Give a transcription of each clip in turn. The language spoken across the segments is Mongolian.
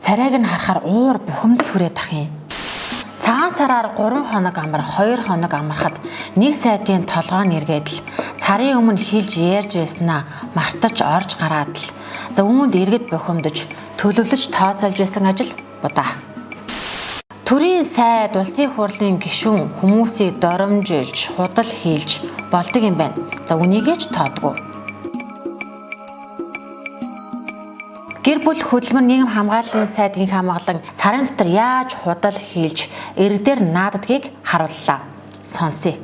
царайг нь харахаар уур бухимдал хүрээд ах юм. Цагаан сараар 3 хоног амар 2 хоног амархад нэг сайдын толгой нь эргээд л сарын өмнө хилж ярьж байснаа мартаж орж гараад л за үүнд эргэд бухимдаж төлөвлөж тооцоолж байсан ажил будаа. Төрийн сайд улсын хурлын гишүүн хүмүүсийг доромжилж худал хийлж болдог юм байна. За үнийгээ ч тоодгүй. Гэр бүл хөдөлмөр нийгэм хамгааллын сайд гинх хамгаалан сарын дотор яаж худал хийлж иргэдээр нааддгийг харууллаа. Сонсъё.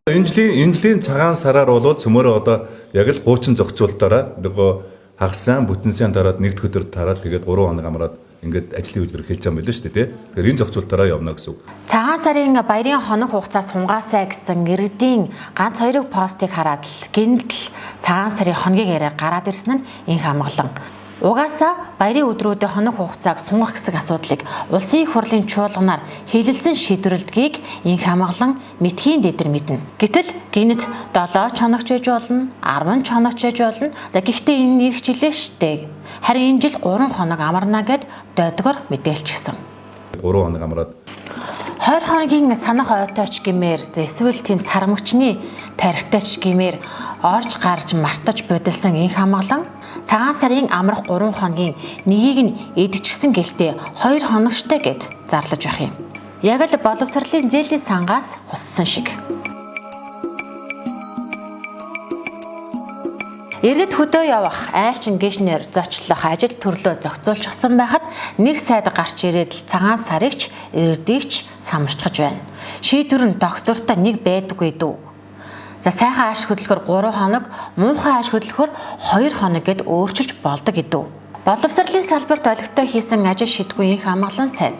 Энэ жилийн цагаан сараар бол цөмөрөө одоо яг л хуучин зохицуулалтаараа нөгөө хагасан бүтэн сайн дараад нэгд өдөр тараад тэгээд 3 хоног амраад ингээд ажлын үйлдвэр хэлж байгаа юм байна шүү дээ тий. Тэгэхээр энэ зохицуулалтаараа явна гэсэн үг. Цагаан сарын баярын хоног хугацаа сунгаасаа гэсэн иргэдийн ганц 2 постыг хараад л гинтл цагаан сарын хоногийг яриа гараад ирсэн нь инх хамгаалан. Угаасаа баярын өдрүүдэд хоног хугацааг сунгах гэсэн асуудлыг улсын хурлын чуулганаар хэлэлцэн шийдвэрлэдгийг инх хамгаалан мэдхийн дэдэр мэднэ. Гэтэл гинэт 7 хоногч байж болно, 10 хоногч байж болно. За гэхдээ энэ ирэх жилээ штэ. Харин энэ жил 3 хоног амарна гэд дойдгоор мэдээлчихсэн. 3 хоног амраад 20 хоногийн санах ойтойч гэмээр эсвэл тийм сармагчны тархитайч гэмээр орж гарч мартаж бодилсан инх хамгаалан цагаан сарын амрах 3 хоногийн нэгийг нь эдчихсэн гэлтэй 2 хоногчтой гэд зарлаж байх юм. Яг л боловсролын зээлийн сангаас хуссан шиг. Иргэд хөдөө явах айлчин гишнэр зочлох ажил төрлөө зохицуулчихсан байхад нэг сайд гарч ирээд л цагаан сарыгч иргэдийгч самарчхаж байна. Шийдвэр нь доктортой нэг байдаггүй дүү. За сайхан ааш хөдөлгөөр 3 хоног, муухай ааш хөдөлгөөр 2 хоног гэд өөрчилж болдог гэдэг. Боловсролын салбарт олигтой хийсэн ажил шийдгүй инх хамгаалан сайд.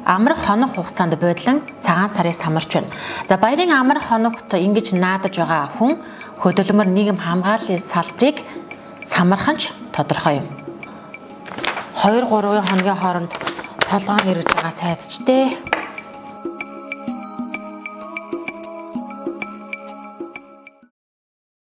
Амрах хоног хугацаанд буудлан цагаан сарыг самарч байна. За баярын амрах хоногт ингэж наадаж байгаа хүн хөдөлмөр нийгэм хамгааллын салбарыг самархан ч тодорхой юм. 2-3 хоногийн хооронд толгойн ирж байгаа сайдчтэй.